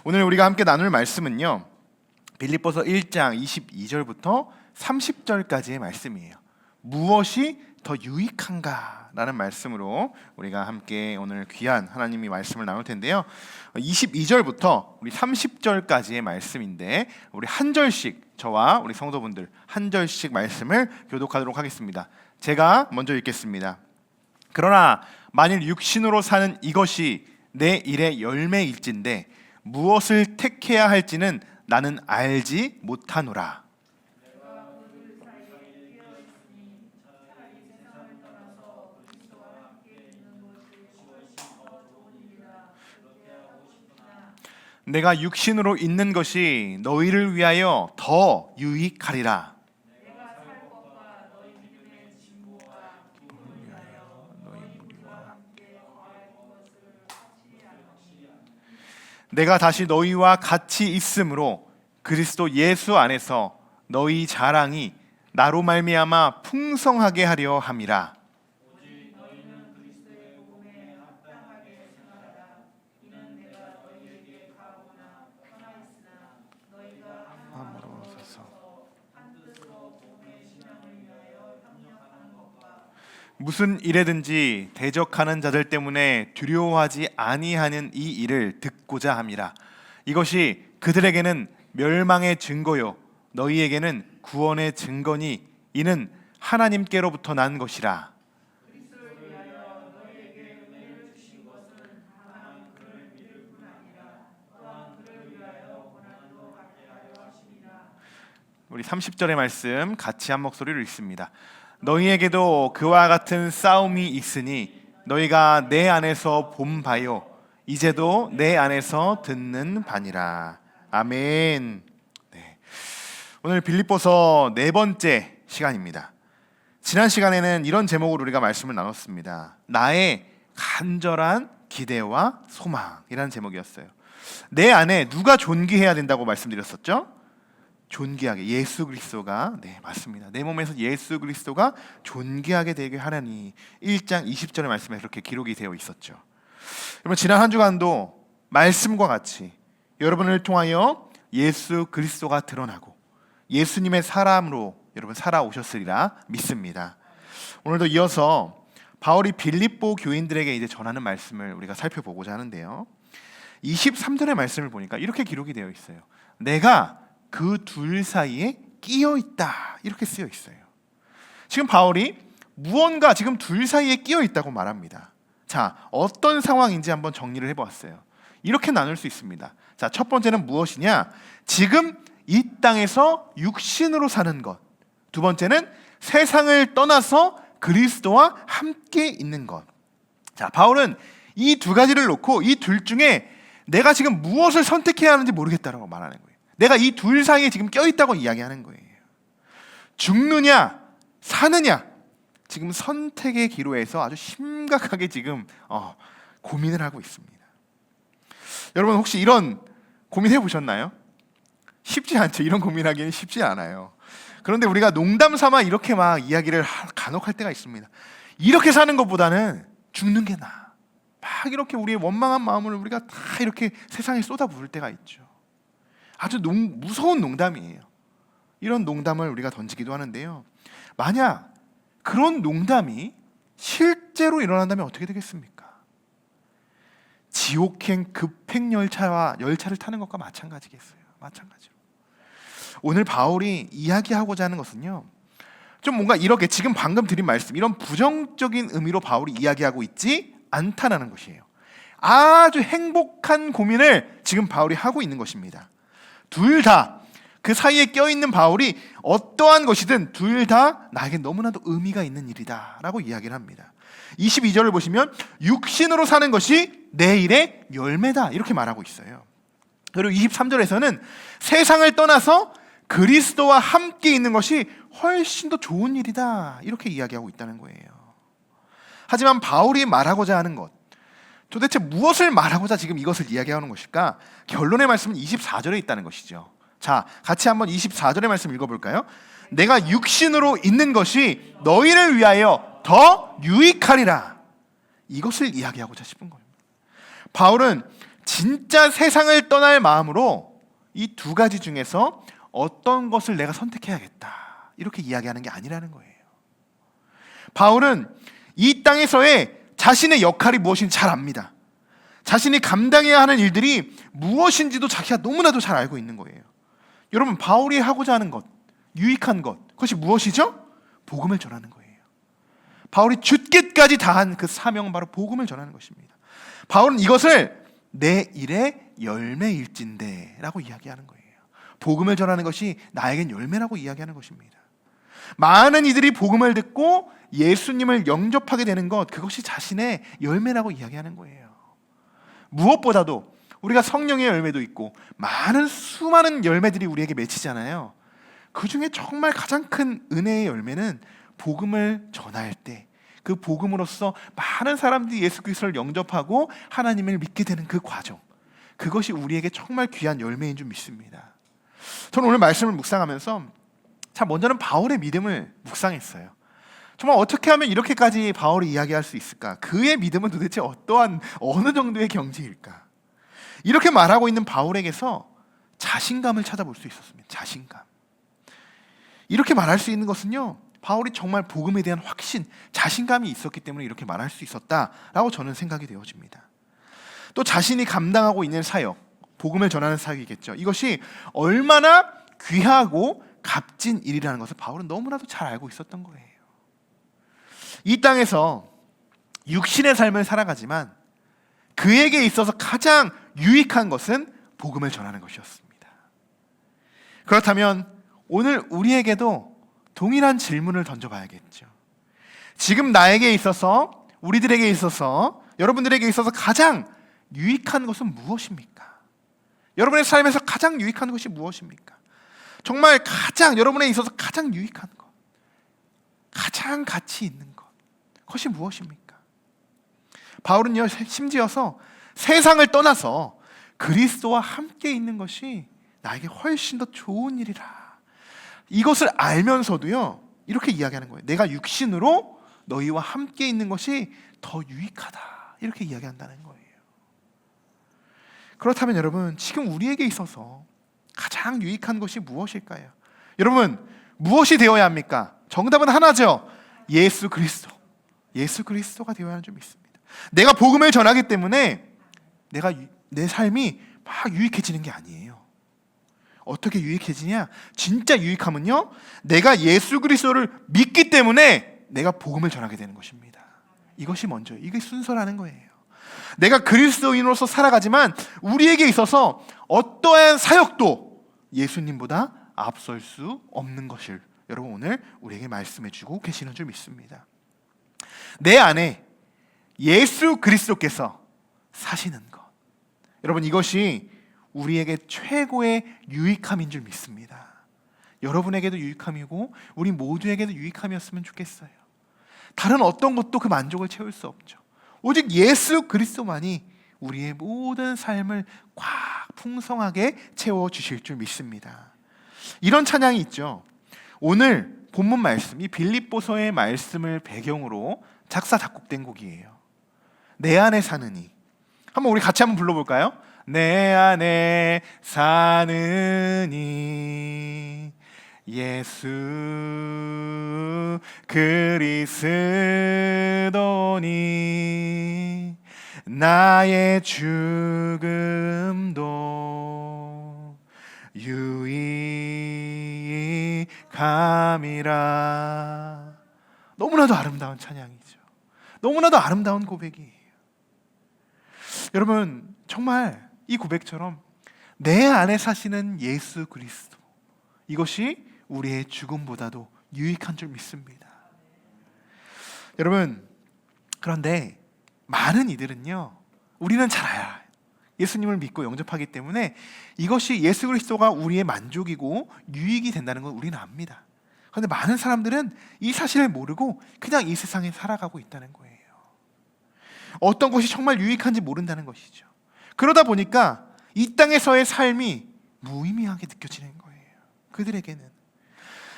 오늘 우리가 함께 나눌 말씀은요, 빌립보서 1장 22절부터 30절까지의 말씀이에요. 무엇이 더 유익한가? 라는 말씀으로 우리가 함께 오늘 귀한 하나님의 말씀을 나눌 텐데요, 22절부터 우리 30절까지의 말씀인데 우리 한 절씩, 저와 우리 성도분들 한 절씩 말씀을 교독하도록 하겠습니다. 제가 먼저 읽겠습니다. 그러나 만일 육신으로 사는 이것이 내 일의 열매일진데 무엇을 택해야 할지는 나는 알지 못하노라. 내가 육신으로 있는 것이 너희를 위하여 더 유익하리라. 내가 다시 너희와 같이 있으므로 그리스도 예수 안에서 너희 자랑이 나로 말미암아 풍성하게 하려 함이라. 무슨 일에든지 대적하는 자들 때문에 두려워하지 아니하는 이 일을 듣고자 함이라. 이것이 그들에게는 멸망의 증거요 너희에게는 구원의 증거니 이는 하나님께로부터 난 것이라. 우리 30절의 말씀 같이 한 목소리로 읽습니다. 너희에게도 그와 같은 싸움이 있으니 너희가 내 안에서 본 바요 이제도 내 안에서 듣는 바니라. 아멘. 네. 오늘 빌립보서 네 번째 시간입니다. 지난 시간에는 이런 제목으로 우리가 말씀을 나눴습니다. 나의 간절한 기대와 소망이라는 제목이었어요. 내 안에 누가 존귀해야 된다고 말씀드렸었죠? 존귀하게 예수 그리스도가, 네 맞습니다. 내 몸에서 예수 그리스도가 존귀하게 되게 하려니 1장 20절의 말씀에 그렇게 기록이 되어 있었죠. 여러분 지난 한 주간도 말씀과 같이 여러분을 통하여 예수 그리스도가 드러나고 예수님의 사람으로 여러분 살아오셨으리라 믿습니다. 오늘도 이어서 바울이 빌립보 교인들에게 이제 전하는 말씀을 우리가 살펴보고자 하는데요, 23절의 말씀을 보니까 이렇게 기록이 되어 있어요. 내가 그 둘 사이에 끼어 있다, 이렇게 쓰여 있어요. 지금 바울이 무언가 지금 둘 사이에 끼어 있다고 말합니다. 자, 어떤 상황인지 한번 정리를 해보았어요. 이렇게 나눌 수 있습니다. 자, 첫 번째는 무엇이냐? 지금 이 땅에서 육신으로 사는 것. 두 번째는 세상을 떠나서 그리스도와 함께 있는 것. 자, 바울은 이 두 가지를 놓고 이 둘 중에 내가 지금 무엇을 선택해야 하는지 모르겠다라고 말하는 거예요. 내가 이 둘 사이에 지금 껴있다고 이야기하는 거예요. 죽느냐 사느냐, 지금 선택의 기로에서 아주 심각하게 지금 고민을 하고 있습니다. 여러분 혹시 이런 고민해 보셨나요? 쉽지 않죠. 이런 고민하기는 쉽지 않아요. 그런데 우리가 농담 삼아 이렇게 막 이야기를 간혹 할 때가 있습니다. 이렇게 사는 것보다는 죽는 게 나아. 막 이렇게 우리의 원망한 마음을 우리가 다 이렇게 세상에 쏟아 부을 때가 있죠. 아주 무서운 농담이에요. 이런 농담을 우리가 던지기도 하는데요, 만약 그런 농담이 실제로 일어난다면 어떻게 되겠습니까? 지옥행 열차를 타는 것과 마찬가지겠어요. 마찬가지로 오늘 바울이 이야기하고자 하는 것은요, 좀 뭔가 이렇게 지금 방금 드린 말씀, 이런 부정적인 의미로 바울이 이야기하고 있지 않다라는 것이에요. 아주 행복한 고민을 지금 바울이 하고 있는 것입니다. 둘 다 그 사이에 껴있는 바울이 어떠한 것이든 둘 다 나에게 너무나도 의미가 있는 일이다 라고 이야기를 합니다. 22절을 보시면 육신으로 사는 것이 내 일의 열매다, 이렇게 말하고 있어요. 그리고 23절에서는 세상을 떠나서 그리스도와 함께 있는 것이 훨씬 더 좋은 일이다, 이렇게 이야기하고 있다는 거예요. 하지만 바울이 말하고자 하는 것, 도대체 무엇을 말하고자 지금 이것을 이야기하는 것일까? 결론의 말씀은 24절에 있다는 것이죠. 자, 같이 한번 24절의 말씀 읽어볼까요? 내가 육신으로 있는 것이 너희를 위하여 더 유익하리라. 이것을 이야기하고자 싶은 겁니다. 바울은 진짜 세상을 떠날 마음으로 이 두 가지 중에서 어떤 것을 내가 선택해야겠다, 이렇게 이야기하는 게 아니라는 거예요. 바울은 이 땅에서의 자신의 역할이 무엇인지 잘 압니다. 자신이 감당해야 하는 일들이 무엇인지도 자기가 너무나도 잘 알고 있는 거예요. 여러분, 바울이 하고자 하는 것, 유익한 것, 그것이 무엇이죠? 복음을 전하는 거예요. 바울이 죽기까지 다한 그 사명은 바로 복음을 전하는 것입니다. 바울은 이것을 내 일의 열매일진데 라고 이야기하는 거예요. 복음을 전하는 것이 나에겐 열매라고 이야기하는 것입니다. 많은 이들이 복음을 듣고 예수님을 영접하게 되는 것, 그것이 자신의 열매라고 이야기하는 거예요. 무엇보다도 우리가 성령의 열매도 있고 많은 수많은 열매들이 우리에게 맺히잖아요. 그 중에 정말 가장 큰 은혜의 열매는 복음을 전할 때, 그 복음으로써 많은 사람들이 예수 그리스도를 영접하고 하나님을 믿게 되는 그 과정, 그것이 우리에게 정말 귀한 열매인 줄 믿습니다. 저는 오늘 말씀을 묵상하면서 참 먼저는 바울의 믿음을 묵상했어요. 정말 어떻게 하면 이렇게까지 바울이 이야기할 수 있을까? 그의 믿음은 도대체 어느 정도의 경지일까? 이렇게 말하고 있는 바울에게서 자신감을 찾아볼 수 있었습니다. 자신감. 이렇게 말할 수 있는 것은요, 바울이 정말 복음에 대한 확신, 자신감이 있었기 때문에 이렇게 말할 수 있었다라고 저는 생각이 되어집니다. 또 자신이 감당하고 있는 사역, 복음을 전하는 사역이겠죠. 이것이 얼마나 귀하고 값진 일이라는 것을 바울은 너무나도 잘 알고 있었던 거예요. 이 땅에서 육신의 삶을 살아가지만 그에게 있어서 가장 유익한 것은 복음을 전하는 것이었습니다. 그렇다면 오늘 우리에게도 동일한 질문을 던져봐야겠죠. 지금 나에게 있어서, 우리들에게 있어서, 여러분들에게 있어서 가장 유익한 것은 무엇입니까? 여러분의 삶에서 가장 유익한 것이 무엇입니까? 정말 여러분에 있어서 가장 유익한 것, 가장 가치 있는 것, 그것이 무엇입니까? 바울은요, 심지어서 세상을 떠나서 그리스도와 함께 있는 것이 나에게 훨씬 더 좋은 일이라, 이것을 알면서도요, 이렇게 이야기하는 거예요. 내가 육신으로 너희와 함께 있는 것이 더 유익하다, 이렇게 이야기한다는 거예요. 그렇다면 여러분, 지금 우리에게 있어서 가장 유익한 것이 무엇일까요? 여러분, 무엇이 되어야 합니까? 정답은 하나죠. 예수 그리스도. 예수 그리스도가 되어야 하는 줄 믿습니다. 내가 복음을 전하기 때문에 내 삶이 막 유익해지는 게 아니에요. 어떻게 유익해지냐? 진짜 유익함은요, 내가 예수 그리스도를 믿기 때문에 내가 복음을 전하게 되는 것입니다. 이것이 먼저예요. 이게 순서라는 거예요. 내가 그리스도인으로서 살아가지만 우리에게 있어서 어떠한 사역도 예수님보다 앞설 수 없는 것을 여러분 오늘 우리에게 말씀해 주고 계시는 줄 믿습니다. 내 안에 예수 그리스도께서 사시는 것, 여러분, 이것이 우리에게 최고의 유익함인 줄 믿습니다. 여러분에게도 유익함이고 우리 모두에게도 유익함이었으면 좋겠어요. 다른 어떤 것도 그 만족을 채울 수 없죠. 오직 예수 그리스도만이 우리의 모든 삶을 꽉 풍성하게 채워주실 줄 믿습니다. 이런 찬양이 있죠. 오늘 본문 말씀, 이 빌립보서의 말씀을 배경으로 작사 작곡된 곡이에요. 내 안에 사느니. 한번 우리 같이 한번 불러볼까요? 내 안에 사느니 예수 그리스도니 나의 죽음도 유익함이라. 너무나도 아름다운 찬양이죠. 너무나도 아름다운 고백이에요. 여러분, 정말 이 고백처럼 내 안에 사시는 예수 그리스도, 이것이 우리의 죽음보다도 유익한 줄 믿습니다. 여러분, 그런데 많은 이들은요, 우리는 잘 알아요. 예수님을 믿고 영접하기 때문에 이것이 예수 그리스도가 우리의 만족이고 유익이 된다는 걸 우리는 압니다. 그런데 많은 사람들은 이 사실을 모르고 그냥 이 세상에 살아가고 있다는 거예요. 어떤 것이 정말 유익한지 모른다는 것이죠. 그러다 보니까 이 땅에서의 삶이 무의미하게 느껴지는 거예요. 그들에게는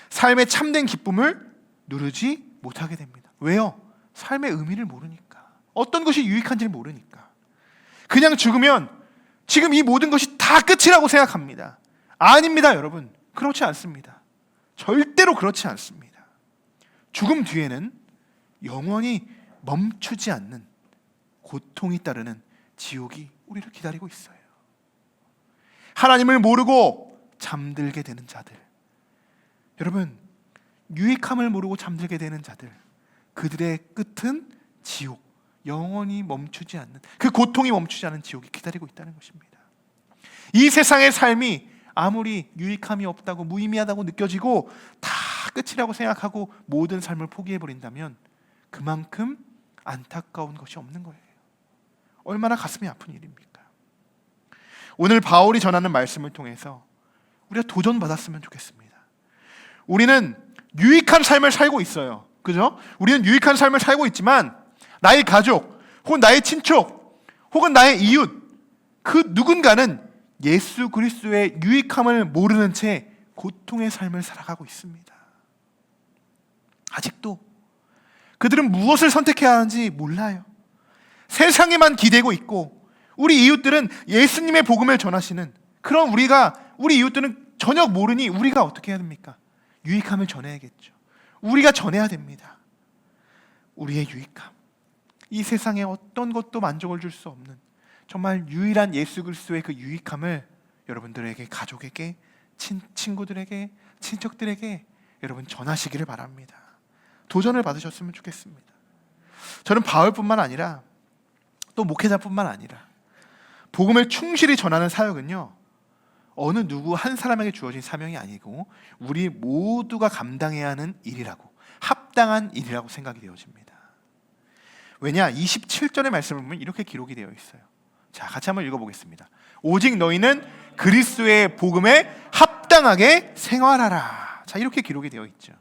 삶의 참된 기쁨을 누르지 못하게 됩니다. 왜요? 삶의 의미를 모르니까, 어떤 것이 유익한지를 모르니까. 그냥 죽으면 지금 이 모든 것이 다 끝이라고 생각합니다. 아닙니다, 여러분. 그렇지 않습니다. 절대로 그렇지 않습니다. 죽음 뒤에는 영원히 멈추지 않는 고통이 따르는 지옥이 우리를 기다리고 있어요. 하나님을 모르고 잠들게 되는 자들, 여러분, 유익함을 모르고 잠들게 되는 자들, 그들의 끝은 지옥, 영원히 멈추지 않는, 그 고통이 멈추지 않는 지옥이 기다리고 있다는 것입니다. 이 세상의 삶이 아무리 유익함이 없다고 무의미하다고 느껴지고 다 끝이라고 생각하고 모든 삶을 포기해버린다면 그만큼 안타까운 것이 없는 거예요. 얼마나 가슴이 아픈 일입니까? 오늘 바울이 전하는 말씀을 통해서 우리가 도전받았으면 좋겠습니다. 우리는 유익한 삶을 살고 있어요. 그죠? 우리는 유익한 삶을 살고 있지만 나의 가족, 혹은 나의 친척, 혹은 나의 이웃, 그 누군가는 예수 그리스도의 유익함을 모르는 채 고통의 삶을 살아가고 있습니다. 아직도 그들은 무엇을 선택해야 하는지 몰라요. 세상에만 기대고 있고, 우리 이웃들은 예수님의 복음을 전하시는, 그런 우리 이웃들은 전혀 모르니 우리가 어떻게 해야 됩니까? 유익함을 전해야겠죠. 우리가 전해야 됩니다. 우리의 유익함, 이 세상에 어떤 것도 만족을 줄 수 없는 정말 유일한 예수 그리스도의 그 유익함을 여러분들에게, 가족에게, 친구들에게, 친척들에게 여러분 전하시기를 바랍니다. 도전을 받으셨으면 좋겠습니다. 저는 바울뿐만 아니라 또 목회자뿐만 아니라 복음을 충실히 전하는 사역은요, 어느 누구 한 사람에게 주어진 사명이 아니고 우리 모두가 감당해야 하는 일이라고, 합당한 일이라고 생각이 되어집니다. 왜냐? 27절의 말씀을 보면 이렇게 기록이 되어 있어요. 자, 같이 한번 읽어보겠습니다. 오직 너희는 그리스도의 복음에 합당하게 생활하라. 자, 이렇게 기록이 되어 있죠.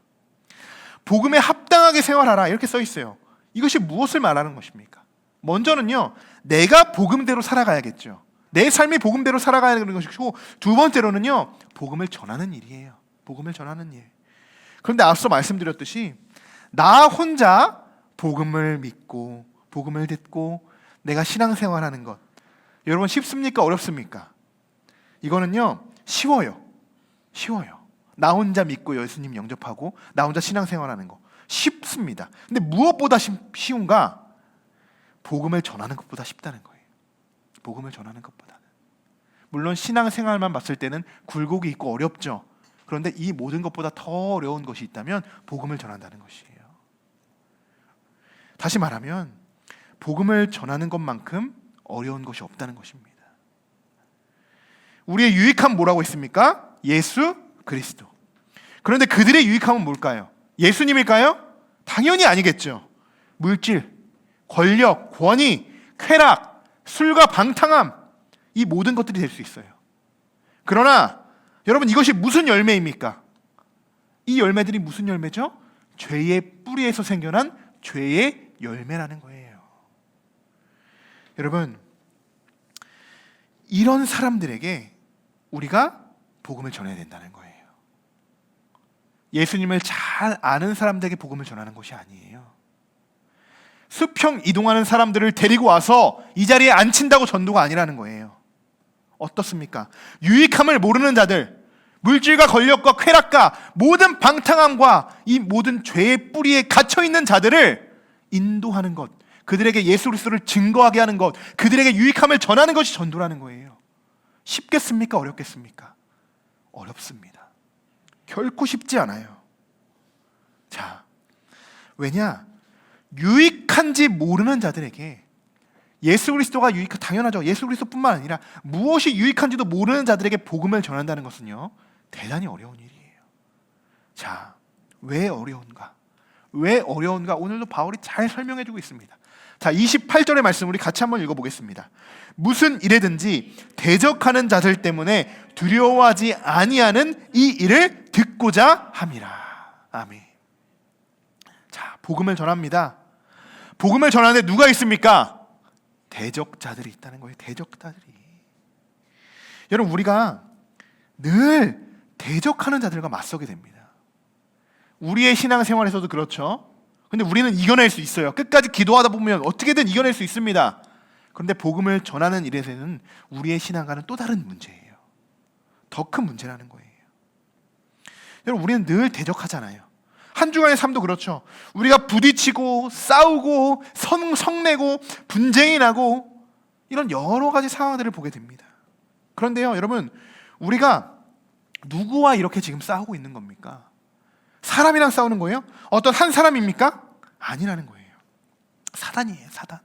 복음에 합당하게 생활하라 이렇게 써 있어요. 이것이 무엇을 말하는 것입니까? 먼저는요, 내가 복음대로 살아가야겠죠. 내 삶이 복음대로 살아가야 하는 것이고, 두 번째로는요, 복음을 전하는 일이에요. 복음을 전하는 일. 그런데 앞서 말씀드렸듯이 나 혼자 복음을 믿고 복음을 듣고 내가 신앙생활하는 것, 여러분 쉽습니까? 어렵습니까? 이거는요, 쉬워요. 나 혼자 믿고 예수님 영접하고 나 혼자 신앙생활하는 거 쉽습니다. 근데 무엇보다 쉬운가? 복음을 전하는 것보다 쉽다는 거예요. 복음을 전하는 것보다는. 물론 신앙생활만 봤을 때는 굴곡이 있고 어렵죠. 그런데 이 모든 것보다 더 어려운 것이 있다면 복음을 전한다는 것이에요. 다시 말하면 복음을 전하는 것만큼 어려운 것이 없다는 것입니다. 우리의 유익함 뭐라고 했습니까? 예수 그리스도. 그런데 그들의 유익함은 뭘까요? 예수님일까요? 당연히 아니겠죠. 물질, 권력, 권위, 쾌락, 술과 방탕함, 이 모든 것들이 될 수 있어요. 그러나 여러분, 이것이 무슨 열매입니까? 이 열매들이 무슨 열매죠? 죄의 뿌리에서 생겨난 죄의 열매라는 거예요. 여러분, 이런 사람들에게 우리가 복음을 전해야 된다는 거예요. 예수님을 잘 아는 사람들에게 복음을 전하는 것이 아니에요. 수평 이동하는 사람들을 데리고 와서 이 자리에 앉힌다고 전도가 아니라는 거예요. 어떻습니까? 유익함을 모르는 자들, 물질과 권력과 쾌락과 모든 방탕함과 이 모든 죄의 뿌리에 갇혀있는 자들을 인도하는 것, 그들에게 예수 그리스도를 증거하게 하는 것, 그들에게 유익함을 전하는 것이 전도라는 거예요. 쉽겠습니까? 어렵겠습니까? 어렵습니다. 결코 쉽지 않아요. 자, 왜냐? 유익한지 모르는 자들에게 예수 그리스도가 당연하죠. 예수 그리스도뿐만 아니라 무엇이 유익한지도 모르는 자들에게 복음을 전한다는 것은요, 대단히 어려운 일이에요. 자, 왜 어려운가? 왜 어려운가? 오늘도 바울이 잘 설명해주고 있습니다. 자, 28절의 말씀 우리 같이 한번 읽어보겠습니다. 무슨 일에든지 대적하는 자들 때문에 두려워하지 아니하는 이 일을 듣고자 함이라. 아멘. 자, 복음을 전합니다. 복음을 전하는데 누가 있습니까? 대적자들이 있다는 거예요. 대적자들이. 여러분, 우리가 늘 대적하는 자들과 맞서게 됩니다. 우리의 신앙생활에서도 그렇죠. 근데 우리는 이겨낼 수 있어요. 끝까지 기도하다 보면 어떻게든 이겨낼 수 있습니다. 그런데 복음을 전하는 일에서는 우리의 신앙과는 또 다른 문제예요. 더 큰 문제라는 거예요. 여러분, 우리는 늘 대적하잖아요. 한 주간의 삶도 그렇죠. 우리가 부딪히고 싸우고 성내고 분쟁이 나고 이런 여러 가지 상황들을 보게 됩니다. 그런데요, 여러분, 우리가 누구와 이렇게 지금 싸우고 있는 겁니까? 사람이랑 싸우는 거예요? 어떤 한 사람입니까? 아니라는 거예요. 사단이에요, 사단.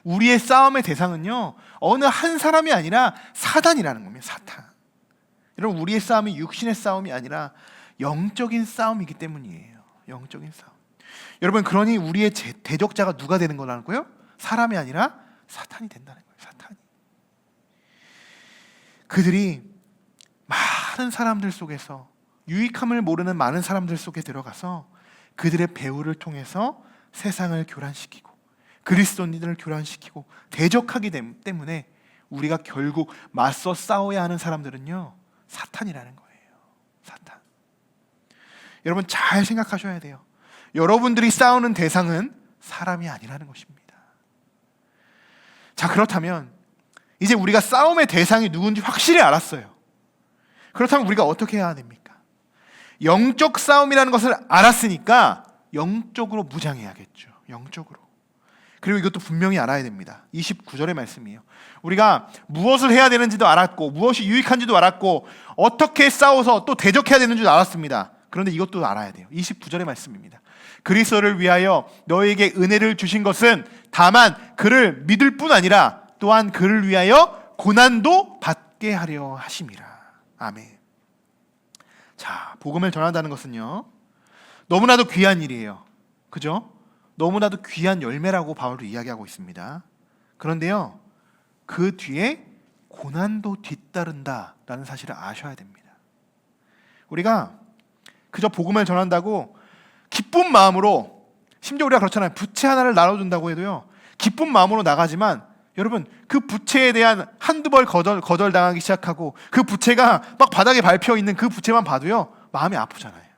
우리의 싸움의 대상은요, 어느 한 사람이 아니라 사단이라는 겁니다. 사탄. 여러분, 우리의 싸움이 육신의 싸움이 아니라 영적인 싸움이기 때문이에요. 영적인 싸움. 여러분, 그러니 우리의 대적자가 누가 되는 거라는 거예요? 사람이 아니라 사탄이 된다는 거예요. 사탄이. 그들이 많은 사람들 속에서, 유익함을 모르는 많은 사람들 속에 들어가서 그들의 배후를 통해서 세상을 교란시키고 그리스도인들을 교란시키고 대적하기 때문에 우리가 결국 맞서 싸워야 하는 사람들은요, 사탄이라는 거예요. 사탄. 여러분, 잘 생각하셔야 돼요. 여러분들이 싸우는 대상은 사람이 아니라는 것입니다. 자, 그렇다면 이제 우리가 싸움의 대상이 누군지 확실히 알았어요. 그렇다면 우리가 어떻게 해야 됩니까? 영적 싸움이라는 것을 알았으니까 영적으로 무장해야겠죠. 영적으로. 그리고 이것도 분명히 알아야 됩니다. 29절의 말씀이에요. 우리가 무엇을 해야 되는지도 알았고 무엇이 유익한지도 알았고 어떻게 싸워서 또 대적해야 되는지도 알았습니다. 그런데 이것도 알아야 돼요. 29절의 말씀입니다. 그리스도를 위하여 너에게 은혜를 주신 것은 다만 그를 믿을 뿐 아니라 또한 그를 위하여 고난도 받게 하려 하심이라. 아멘. 자, 복음을 전한다는 것은요, 너무나도 귀한 일이에요. 그죠? 너무나도 귀한 열매라고 바울도 이야기하고 있습니다. 그런데요, 그 뒤에 고난도 뒤따른다라는 사실을 아셔야 됩니다. 우리가 그저 복음을 전한다고 기쁜 마음으로, 심지어 우리가 그렇잖아요. 부채 하나를 나눠준다고 해도요, 기쁜 마음으로 나가지만 여러분, 그 부채에 대한 한두 벌 거절당하기 시작하고 그 부채가 막 바닥에 밟혀 있는 그 부채만 봐도요, 마음이 아프잖아요.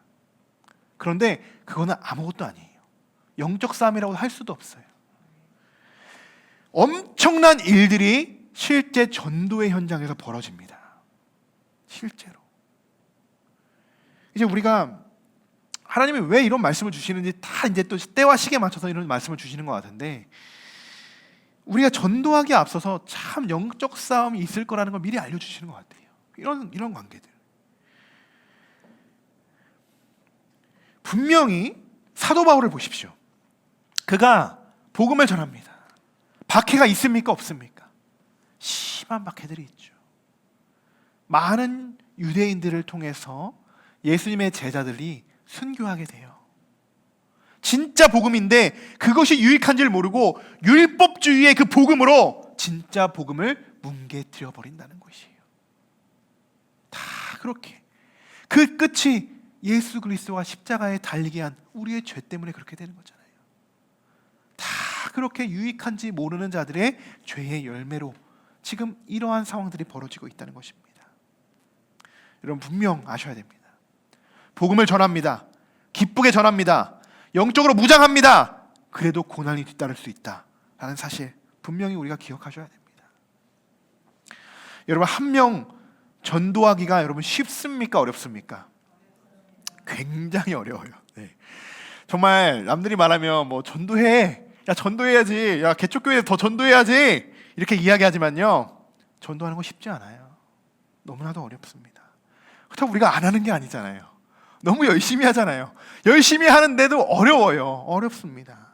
그런데 그거는 아무것도 아니에요. 영적 싸움이라고 할 수도 없어요. 엄청난 일들이 실제 전도의 현장에서 벌어집니다. 실제로. 이제 우리가 하나님이 왜 이런 말씀을 주시는지 다 이제 또 때와 시기에 맞춰서 이런 말씀을 주시는 것 같은데, 우리가 전도하기에 앞서서 참 영적 싸움이 있을 거라는 걸 미리 알려주시는 것 같아요. 이런 관계들. 분명히 사도 바울을 보십시오. 그가 복음을 전합니다. 박해가 있습니까? 없습니까? 심한 박해들이 있죠. 많은 유대인들을 통해서 예수님의 제자들이 순교하게 돼요. 진짜 복음인데 그것이 유익한지를 모르고 율법주의의 그 복음으로 진짜 복음을 뭉개뜨려 버린다는 것이에요. 다 그렇게. 그 끝이 예수 그리스도가 십자가에 달리게 한 우리의 죄 때문에 그렇게 되는 거잖아요. 다 그렇게 유익한지 모르는 자들의 죄의 열매로 지금 이러한 상황들이 벌어지고 있다는 것입니다. 여러분, 분명 아셔야 됩니다. 복음을 전합니다. 기쁘게 전합니다. 영적으로 무장합니다. 그래도 고난이 뒤따를 수 있다라는 사실 분명히 우리가 기억하셔야 됩니다. 여러분, 한 명 전도하기가 여러분 쉽습니까? 어렵습니까? 굉장히 어려워요. 네. 정말 남들이 말하면 뭐 전도해, 야 전도해야지, 야 개척교회에 더 전도해야지 이렇게 이야기하지만요, 전도하는 거 쉽지 않아요. 너무나도 어렵습니다. 그렇다고 우리가 안 하는 게 아니잖아요. 너무 열심히 하잖아요. 열심히 하는데도 어려워요. 어렵습니다.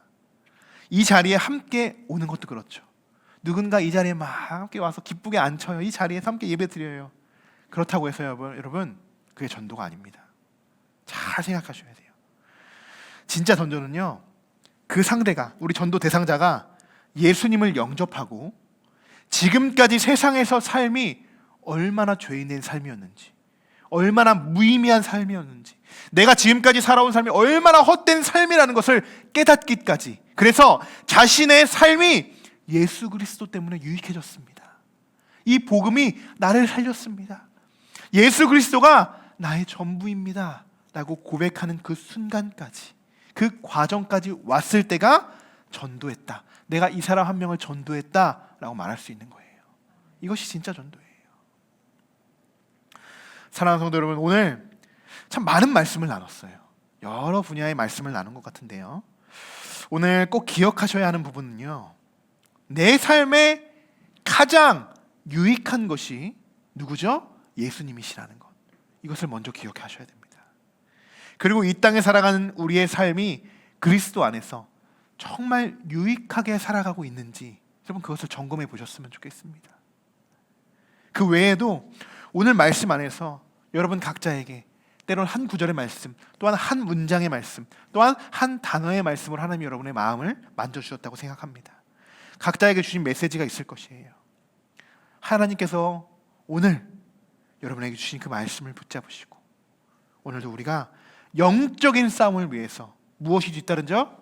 이 자리에 함께 오는 것도 그렇죠. 누군가 이 자리에 막 함께 와서 기쁘게 앉혀요. 이 자리에서 함께 예배 드려요. 그렇다고 해서 여러분, 그게 전도가 아닙니다. 잘 생각하셔야 돼요. 진짜 전도는요, 그 상대가, 우리 전도 대상자가 예수님을 영접하고 지금까지 세상에서 삶이 얼마나 죄인된 삶이었는지, 얼마나 무의미한 삶이었는지, 내가 지금까지 살아온 삶이 얼마나 헛된 삶이라는 것을 깨닫기까지, 그래서 자신의 삶이 예수 그리스도 때문에 유익해졌습니다. 이 복음이 나를 살렸습니다. 예수 그리스도가 나의 전부입니다 라고 고백하는 그 순간까지, 그 과정까지 왔을 때가 전도했다, 내가 이 사람 한 명을 전도했다라고 말할 수 있는 거예요. 이것이 진짜 전도예요. 사랑하는 성도 여러분, 오늘 참 많은 말씀을 나눴어요. 여러 분야의 말씀을 나눈 것 같은데요, 오늘 꼭 기억하셔야 하는 부분은요, 내 삶에 가장 유익한 것이 누구죠? 예수님이시라는 것. 이것을 먼저 기억하셔야 됩니다. 그리고 이 땅에 살아가는 우리의 삶이 그리스도 안에서 정말 유익하게 살아가고 있는지 여러분 그것을 점검해 보셨으면 좋겠습니다. 그 외에도 오늘 말씀 안에서 여러분 각자에게 때론 한 구절의 말씀, 또한 한 문장의 말씀, 또한 한 단어의 말씀으로 하나님이 여러분의 마음을 만져주셨다고 생각합니다. 각자에게 주신 메시지가 있을 것이에요. 하나님께서 오늘 여러분에게 주신 그 말씀을 붙잡으시고 오늘도 우리가 영적인 싸움을 위해서 무엇이 뒤따르죠?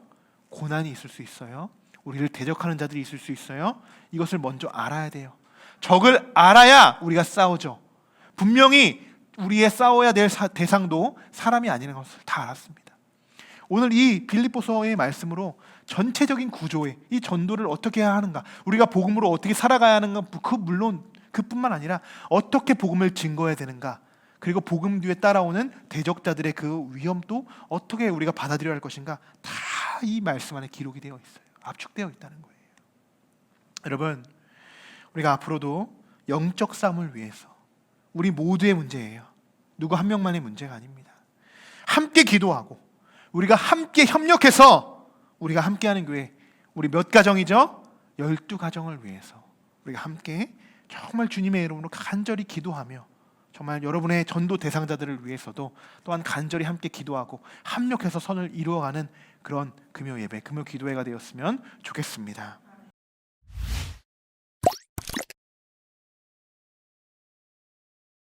고난이 있을 수 있어요. 우리를 대적하는 자들이 있을 수 있어요. 이것을 먼저 알아야 돼요. 적을 알아야 우리가 싸우죠. 분명히 우리의 싸워야 될 대상도 사람이 아니라는 것을 다 알았습니다. 오늘 이 빌립보서의 말씀으로 전체적인 구조의 이 전도를 어떻게 해야 하는가, 우리가 복음으로 어떻게 살아가야 하는가, 물론 그뿐만 아니라 어떻게 복음을 증거해야 되는가, 그리고 복음 뒤에 따라오는 대적자들의 그 위험도 어떻게 우리가 받아들여야 할 것인가, 다 이 말씀 안에 기록이 되어 있어요. 압축되어 있다는 거예요. 여러분, 우리가 앞으로도 영적 싸움을 위해서, 우리 모두의 문제예요. 누구 한 명만의 문제가 아닙니다. 함께 기도하고 우리가 함께 협력해서 우리가 함께하는 교회, 우리 몇 가정이죠? 12가정을 위해서 우리가 함께 정말 주님의 이름으로 간절히 기도하며 정말 여러분의 전도 대상자들을 위해서도 또한 간절히 함께 기도하고 합력해서 선을 이루어가는 그런 금요 예배, 금요 기도회가 되었으면 좋겠습니다.